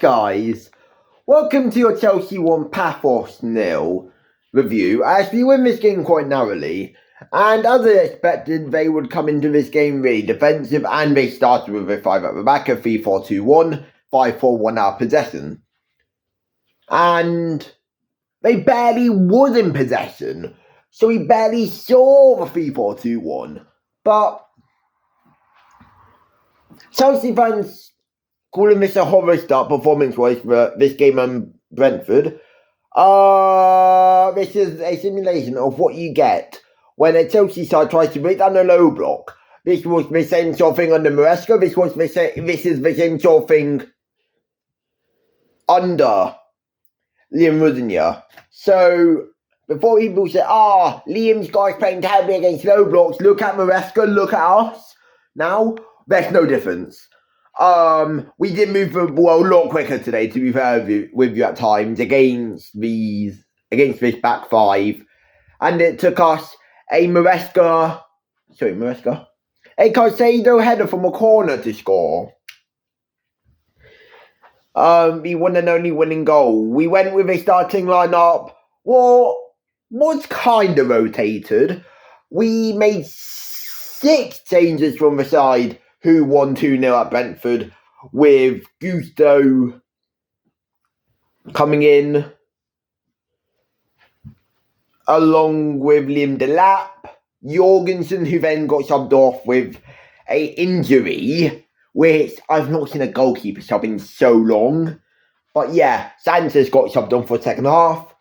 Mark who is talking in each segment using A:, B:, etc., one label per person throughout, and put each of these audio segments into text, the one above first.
A: guys, welcome to your Chelsea 1 Pafos 0 review. I actually win this game quite narrowly, and as I expected, they would come into this game really defensive, and they started with a 5 at the back, a 3-4-2-1, 5-4-1 out possession. And they barely was in possession, so we barely saw the 3-4-2-1. But Chelsea fans calling this a horror start performance-wise for this game on Brentford. This is a simulation of what you get when a Chelsea side tries to break down a low block. This was the same sort of thing under Maresca. This is the same sort of thing under Liam Rudnier. So before people say, Liam's guys playing terribly against low blocks, look at Maresca, look at us. Now, there's no difference. We did move the ball a lot quicker today, to be fair with you at times, against this back five. And it took us a Caicedo header from a corner to score. The one and only winning goal. We went with a starting lineup. Well, was kind of rotated. We made 6 changes from the side who won 2-0 at Brentford, with Gusto coming in, along with Liam Delap, Jorgensen, who then got subbed off with an injury, which I've not seen a goalkeeper sub in so long. But yeah, Sanchez got subbed on for the second half.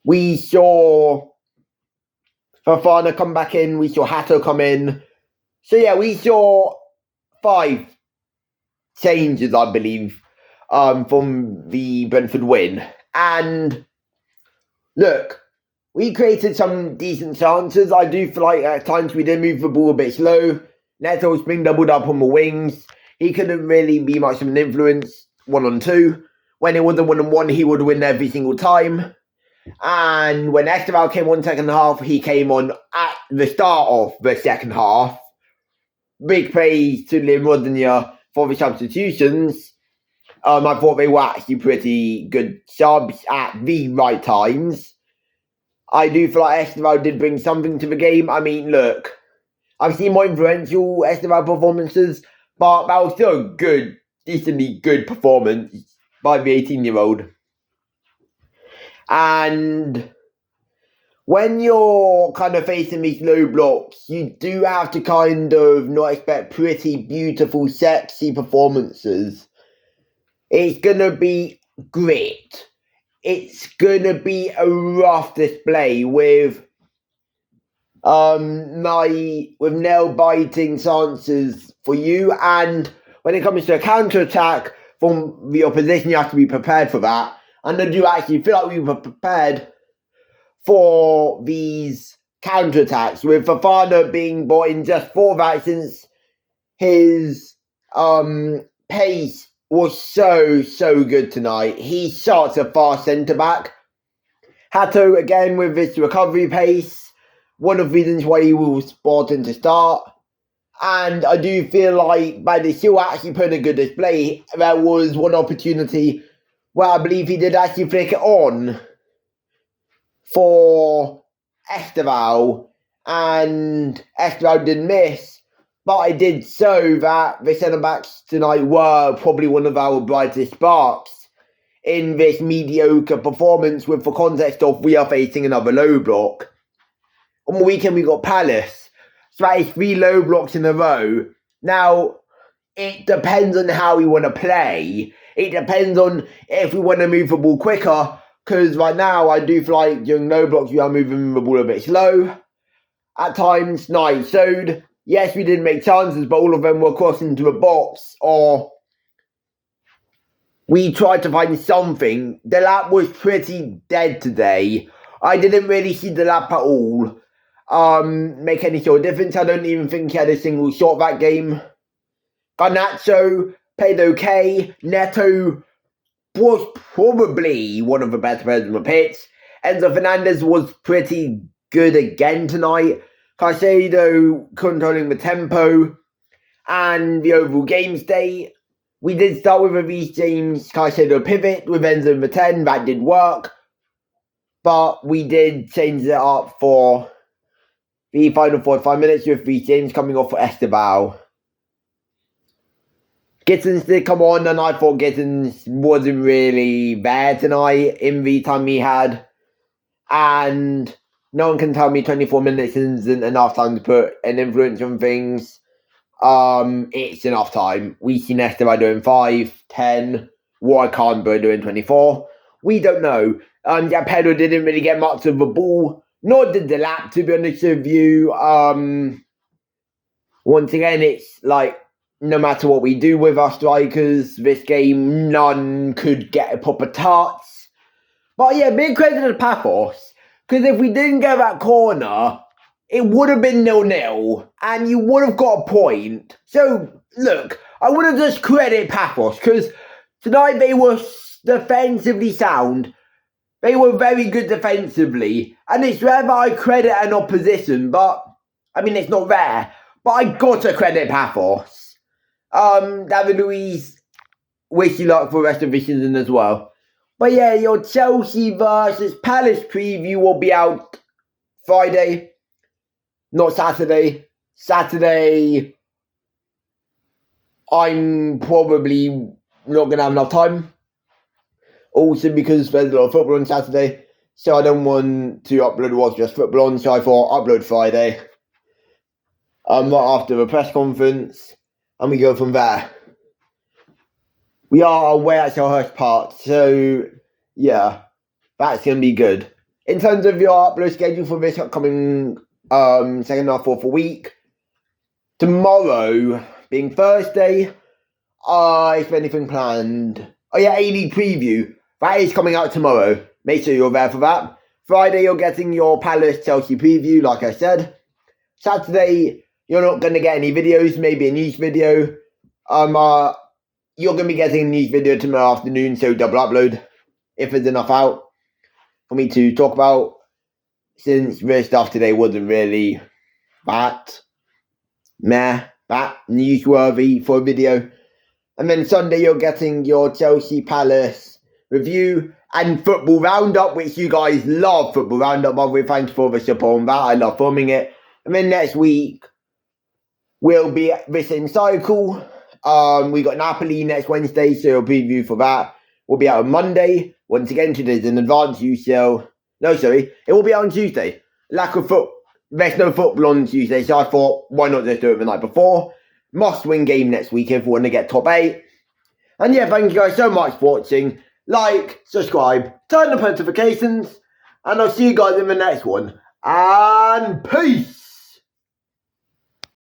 A: We saw Fofana come back in, we saw Hato come in. So yeah, we saw 5 changes, I believe, from the Brentford win. And look, we created some decent chances. I do feel like at times we did move the ball a bit slow. Neto's been doubled up on the wings. He couldn't really be much of an influence 1-on-2. When it was a 1-on-1, he would win every single time. And when Esteval came on second half, he came on at the start of the second half. Big praise to Liam Rudnier for the substitutions. I thought they were actually pretty good subs at the right times. I do feel like Esteval did bring something to the game. I mean, look, I've seen more influential Esteval performances, but that was still a good, decently good performance by the 18-year-old. And when you're kind of facing these low blocks, you do have to kind of not expect pretty beautiful, sexy performances. It's going to be grit. It's going to be a rough display with nail-biting chances for you. And when it comes to a counter-attack from the opposition, you have to be prepared for that. And I do actually feel like we were prepared for these counterattacks, with Fofana being brought in just for that, since his pace was so good tonight. He shot a fast centre-back. Hato, again, with his recovery pace, one of the reasons why he was brought in to start. And I do feel like Badisio actually put in a good display. There was one opportunity where I believe he did actually flick it on for Esteval, and Esteval didn't miss, but I did so that the centre-backs tonight were probably one of our brightest sparks in this mediocre performance, with the context of we are facing another low block. On the weekend we got Palace, so that is 3 low blocks in a row. Now, it depends on how we want to play. It depends on if we want to move the ball quicker, because right now I do feel like during low blocks we are moving the ball a bit slow. At times, night showed. Yes, we did make chances, but all of them were crossing into a box, or we tried to find something. Delap was pretty dead today. I didn't really see Delap at all make any sort of difference. I don't even think he had a single shot that game. Garnacho played okay. Neto was probably one of the best players on the pitch. Enzo Fernandez was pretty good again tonight. Caicedo controlling the tempo and the overall game state we did start with a Reece James Caicedo pivot with Enzo number 10. That did work. But we did change it up for the final 45 minutes with Reece James coming off for Esteban. Gittins did come on, and I thought Gittins wasn't really there tonight in the time he had. And no one can tell me 24 minutes isn't enough time to put an influence on things. It's enough time. We've seen Esteban doing 5, 10. Why can't Bro doing 24? We don't know. Pedro didn't really get much of the ball, nor did the lap, to be honest with you. Once again, it's like, no matter what we do with our strikers, this game, none could get a proper touch. But yeah, big credit to Pafos, because if we didn't get that corner, it would have been 0-0, and you would have got a point. So, look, I want to just credit Pafos, because tonight they were defensively sound. They were very good defensively, and it's rare that I credit an opposition, but, I mean, it's not rare, but I got to credit Pafos. David Luiz, wish you luck for the rest of the season as well. But yeah, your Chelsea versus Palace preview will be out Friday, not Saturday. Saturday, I'm probably not going to have enough time. Also because there's a lot of football on Saturday, so I don't want to upload what's just football on, so I thought upload Friday. Right after the press conference. And we go from there. We are away at Selhurst Park, so yeah, that's going to be good. In terms of your upload schedule for this upcoming second half of the week, tomorrow, being Thursday, if anything planned. Oh yeah, A-League preview. That is coming out tomorrow. Make sure you're there for that. Friday, you're getting your Palace Chelsea preview, like I said. Saturday, you're not going to get any videos, maybe a news video. You're going to be getting a news video tomorrow afternoon, so double upload, if there's enough out for me to talk about, since the stuff today wasn't really that newsworthy for a video. And then Sunday, you're getting your Chelsea Palace review and football roundup, which you guys love football roundup, by the way. Thank you for the support on that. I love filming it. And then next week will be the same cycle. We got Napoli next Wednesday, so a preview for that will be out on Monday. Once again, today's an advanced UCL. No, sorry, it will be out on Tuesday. There's no football on Tuesday, so I thought, why not just do it the night before? Must-win game next week if we want to get top 8. And yeah, thank you guys so much for watching. Like, subscribe, turn on notifications, and I'll see you guys in the next one. And peace!